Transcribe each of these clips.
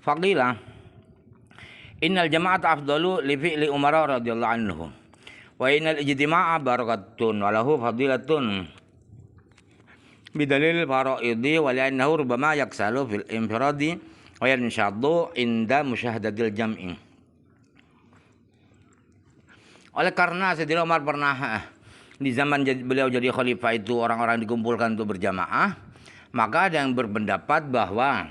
Faqila innal jama'ata afdalu li fi'li umara radhiyallahu anhu wa innal ijtima'a barakatun wa lahu fadilatun bidalil faraidi wa li'annahu rubbama yaksalu fil infiradi wa yanshaddu inda musyahadatil jam'i. Oleh karena Sayyidina Umar pernah di zaman beliau jadi khalifah itu orang-orang dikumpulkan untuk berjamaah, maka ada yang berpendapat bahwa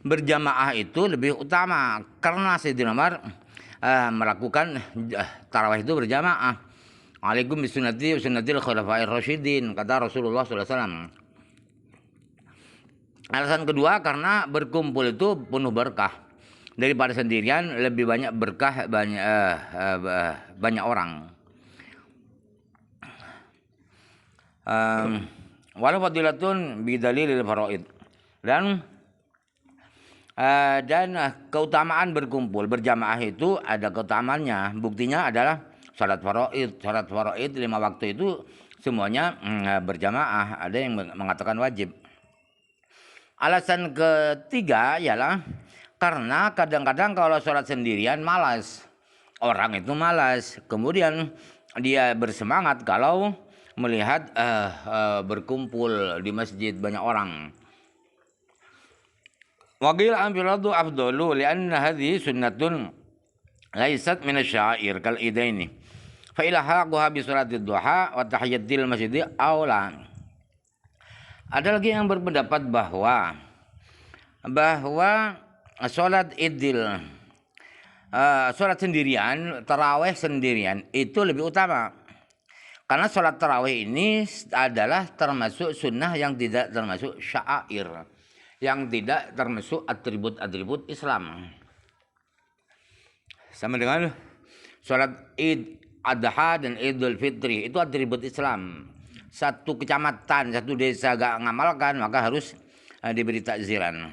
berjamaah itu lebih utama karena Sayyidina Umar melakukan tarawih itu berjamaah. Alaikum bisunnati wa sunnatil khulafair rasyidin, kata Rasulullah SAW. Alasan kedua karena berkumpul itu penuh berkah. Daripada sendirian lebih banyak berkah banyak orang. Walau fadilatun bidalilil faraid. Dan keutamaan berkumpul berjamaah itu ada keutamaannya. Buktinya adalah salat faraid. Salat faraid 5 waktu itu semuanya berjamaah. Ada yang mengatakan wajib. Alasan ketiga ialah karena kadang-kadang kalau sholat sendirian malas. Orang itu malas. Kemudian dia bersemangat kalau melihat berkumpul di masjid banyak orang. Waqil anfiradu afdalu lianna hadhi sunnatun laysat min asyair kal idaini. Fa ilahaquha bi salatid duha wa tahiyyatil masjidi aula. Ada lagi yang berpendapat bahwa sholat idil, sholat sendirian, taraweh sendirian itu lebih utama. Karena sholat taraweh ini adalah termasuk sunnah yang tidak termasuk syair, yang tidak termasuk atribut-atribut Islam. Sama dengan sholat id adha dan idul fitri itu atribut Islam. Satu kecamatan, satu desa gak ngamalkan maka harus diberi takziran.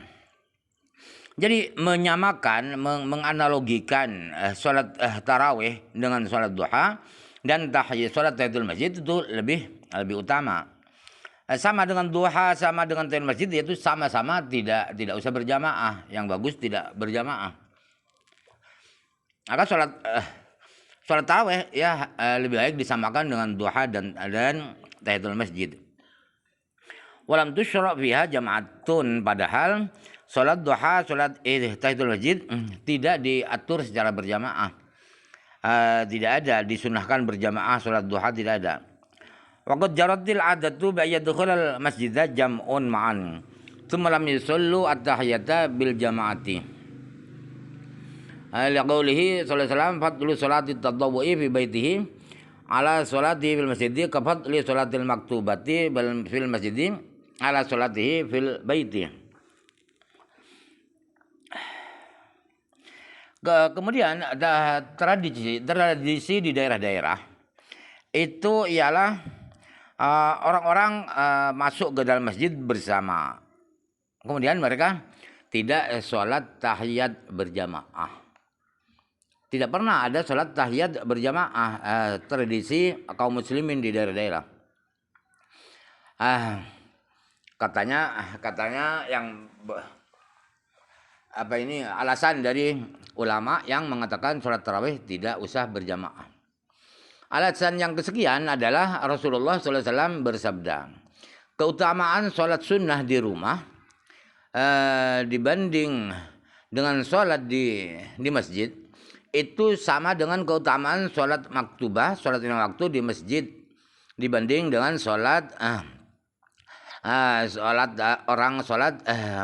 Jadi menyamakan, menganalogikan sholat tarawih dengan sholat duha dan sholat tahiyatul masjid itu lebih utama. Sama dengan duha, sama dengan tahiyatul masjid yaitu sama-sama tidak usah berjamaah. Yang bagus tidak berjamaah. Maka sholat tarawih ya lebih baik disamakan dengan duha dan tahiyatul masjid. Walam tusyra' fiha jam'atun, padahal sholat duha, sholat tahiyatul masjid tidak diatur secara berjamaah. Tidak ada disunahkan berjamaah sholat duha, tidak ada. Waqad jaratil adatu bi yadkhulal masjidah jam'un ma'an. Tsumma lam yusallu at-tahiyata bil jama'ati. Liqaulihi sallallahu alaihi wasallam fadlu sholati tadawwu'i fi baitihi ala sholati fil masjidi ka fadli sholatil maktubati fil masjidi ala sholatihi fil baiti. Kemudian ada tradisi di daerah-daerah itu ialah orang-orang masuk ke dalam masjid bersama. Kemudian mereka tidak sholat tahiyat berjamaah. Tidak pernah ada sholat tahiyat berjamaah tradisi kaum muslimin di daerah-daerah. Katanya yang alasan dari ulama yang mengatakan sholat tarawih tidak usah berjamaah. Alasan yang kesekian adalah Rasulullah SAW bersabda, keutamaan sholat sunnah di rumah dibanding dengan sholat di masjid itu sama dengan keutamaan sholat maktubah, sholat 5 waktu di masjid dibanding dengan sholat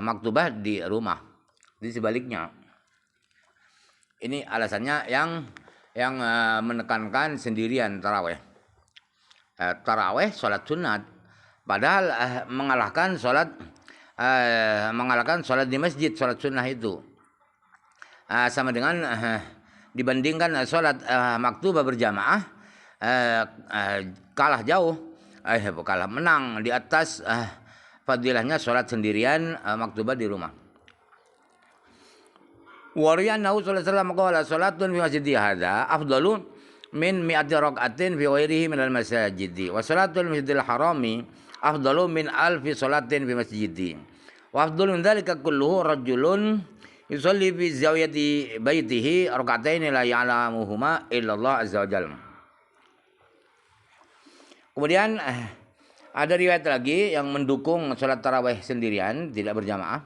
maktubah di rumah. Di sebaliknya. Ini alasannya yang menekankan sendirian taraweh. Taraweh sholat sunat, padahal mengalahkan sholat di masjid, sholat sunnah itu sama dengan dibandingkan sholat maktubah berjamaah kalah jauh, menang di atas fadilahnya sholat sendirian maktubah di rumah. Wariyan Nabi sallallahu alaihi wasallam qala salatun fi masjidi hadza afdalu min mi'ati rak'atin fi ghairihi minal masajidi wa salatul masjidil harami afdalu min alfi salatin fi masjidi wa Wa afdhalu min dzalika kulluhu rajulun yusalli fi zawiyati baitihi raka'ataini la ya'lamuhuma illallah azza wajalla. Kemudian ada riwayat lagi yang mendukung salat tarawih sendirian tidak berjamaah,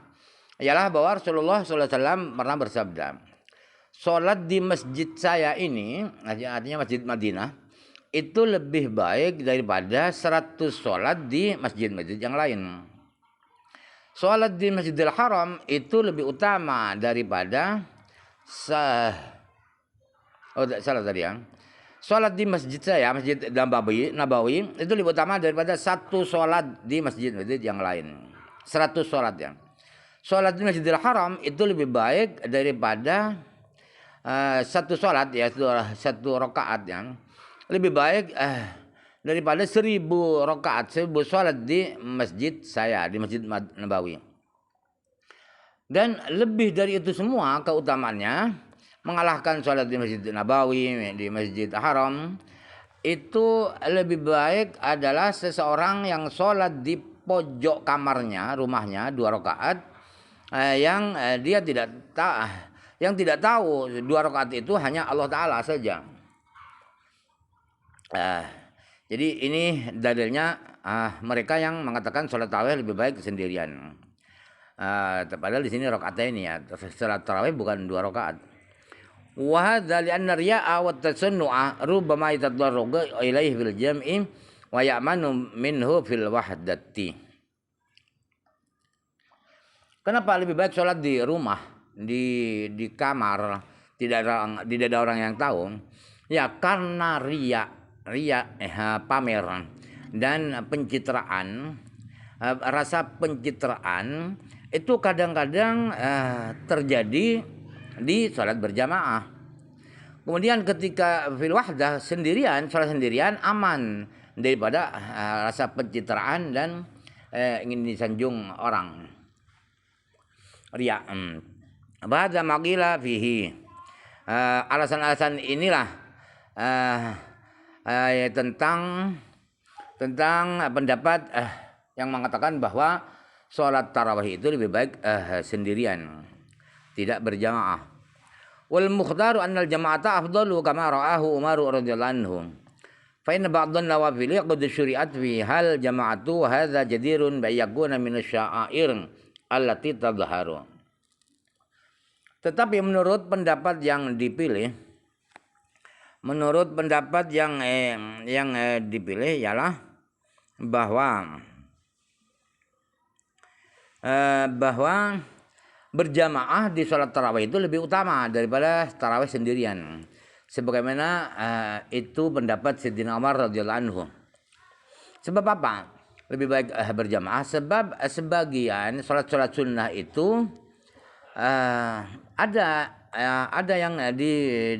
ialah bahwa Rasulullah SAW pernah bersabda, salat di masjid saya ini, artinya Masjid Madinah, itu lebih baik daripada 100 salat di masjid-masjid yang lain. Salat di Masjidil Haram itu lebih utama daripada salat di masjid saya, Masjid Nabawi itu lebih utama daripada 1 salat di masjid-masjid yang lain. 100 salat ya. Salat di Masjidil Haram itu lebih baik daripada 1 salat ya, 1 rakaat yang lebih baik daripada 1000 rakaat, 1000 salat di masjid saya, di Masjid Nabawi. Dan lebih dari itu semua keutamaannya, mengalahkan sholat di Masjid Nabawi, di Masjid Haram, itu lebih baik adalah seseorang yang sholat di pojok kamarnya, rumahnya 2 rakaat, yang dia tidak tahu 2 rakaat itu hanya Allah Ta'ala saja. Jadi ini dalilnya mereka yang mengatakan sholat tarawih lebih baik sendirian. Padahal di sini rakaatnya ini ya, sholat tarawih bukan 2 rakaat. Wa hadza li anna riya'a wa tasannu'a rubbama yatadarragu ilaihi fil jam'i wa ya'manu minhu fil wahdati. Kenapa lebih baik sholat di rumah, di kamar, tidak ada orang yang tahu? Ya karena riya pamer dan pencitraan, rasa pencitraan itu kadang-kadang terjadi di sholat berjamaah. Kemudian ketika fil wahdah sendirian, sholat sendirian aman daripada rasa pencitraan dan ingin disanjung orang. Riya. Bahada maqila fihi. Alasan-alasan inilah tentang pendapat yang mengatakan bahwa sholat tarawih itu lebih baik sendirian, tidak berjamaah. Wal mukhtaru annal jama'ata afdalu kama ra'ahu Umar radhiyallahu anhu. Fa inna ba'dhan nawafil qad syuri'at fi hal jama'atu wa hadza jadirun bi yakuna min asy-sya'air allati tadhharu. Tetapi menurut pendapat yang dipilih, ialah bahwa berjamaah di sholat tarawih itu lebih utama daripada tarawih sendirian. Sebagaimana itu pendapat Sayyidina Umar radhiyallahu anhu. Sebab apa? Lebih baik berjamaah. Sebab sebagian sholat sunnah itu ada yang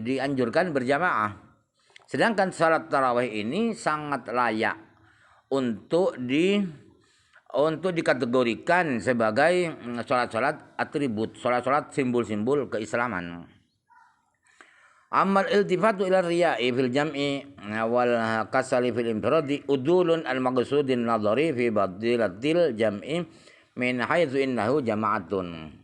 dianjurkan berjamaah. Sedangkan sholat tarawih ini sangat layak untuk dikategorikan sebagai sholat-sholat atribut, sholat-sholat simbol-simbol keislaman. Amal iltifatu ila riya'i fil jam'i wal kasali fil infiradi udulun al-maqsudin nadhari fi badilatil jam'i min haitsu innahu jama'atun.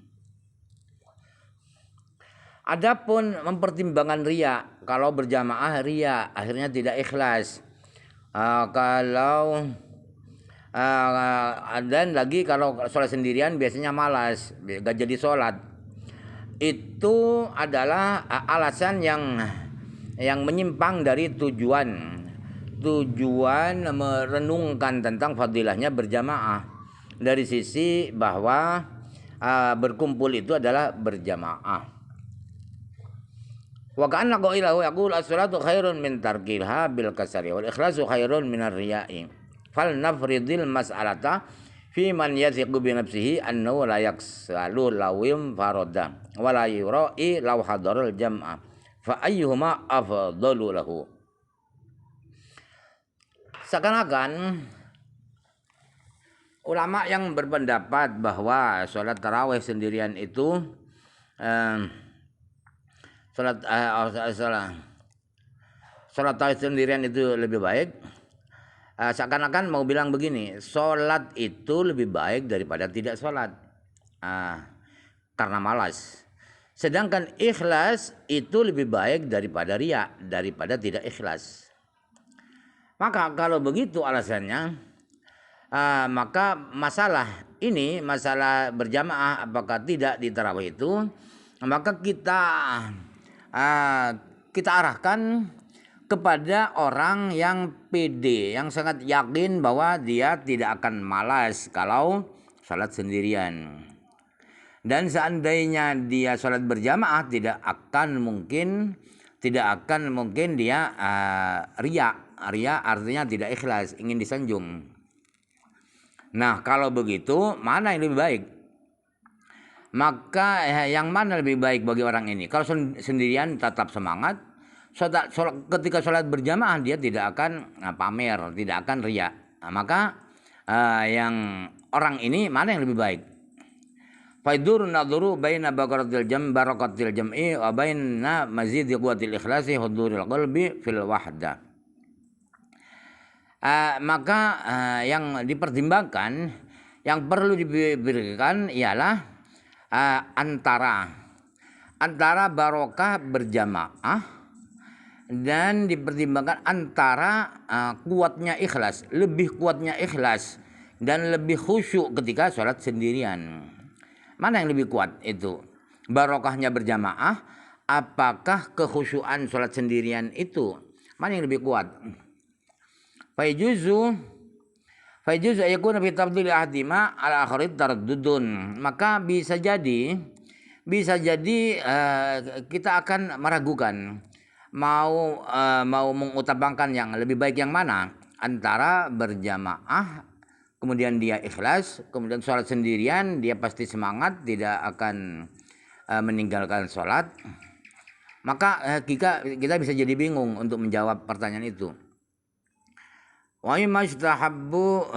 Adapun mempertimbangkan riya, kalau berjamaah riya akhirnya tidak ikhlas. Dan lagi kalau sholat sendirian biasanya malas, gak jadi sholat. Itu adalah alasan yang menyimpang dari tujuan merenungkan tentang fadilahnya berjamaah, dari sisi bahwa berkumpul itu adalah berjamaah. Wa ka'anna qailahu yaqul as-salatu khairun min tarkilha bil kasri wal ikhlasu khairun min ar-riya'i. Fal nafridil mas'alata fi man yathiqu bi nafsihi annahu la yaksalu lawim farada wa la yura'i law hadarul jam'a fa ayyuhuma afdalu lahu. Seakan-akan ulama yang berpendapat bahwa sholat tarawih sendirian itu sholat tarawih sendirian itu lebih baik, seakan-akan mau bilang begini, sholat itu lebih baik daripada tidak sholat. ah, karena malas. Sedangkan ikhlas itu lebih baik daripada riya, daripada tidak ikhlas. Maka kalau begitu alasannya, maka masalah berjamaah apakah tidak di tarawih itu, maka ah, kita arahkan kepada orang yang pede, yang sangat yakin bahwa dia tidak akan malas kalau salat sendirian. Dan seandainya dia salat berjamaah tidak akan mungkin dia riya. Riya artinya tidak ikhlas, ingin disanjung. Nah, kalau begitu mana yang lebih baik? Maka yang mana lebih baik bagi orang ini? Kalau sendirian tetap semangat, ketika sholat berjamaah dia tidak akan pamer, tidak akan riya. Nah, maka yang orang ini mana yang lebih baik? Faidur nadhuru baina barakatil jam'i wa baina mazidi quwwatil ikhlasi huduril qalbi fil wahdah. Maka yang dipertimbangkan, yang perlu diberikan ialah antara barokah berjamaah, dan dipertimbangkan antara lebih kuatnya ikhlas dan lebih khusyuk ketika sholat sendirian. Mana yang lebih kuat itu? Barokahnya berjamaah, apakah kekhusyuan sholat sendirian itu? Mana yang lebih kuat? Faijuzu ayakuna fi tabdil ahdima ala akharit taraddudun. Maka bisa jadi kita akan meragukan mau mengutamakan yang lebih baik yang mana, antara berjamaah kemudian dia ikhlas, kemudian sholat sendirian dia pasti semangat, tidak akan meninggalkan sholat. Maka kita bisa jadi bingung untuk menjawab pertanyaan itu. Wa yustahabbu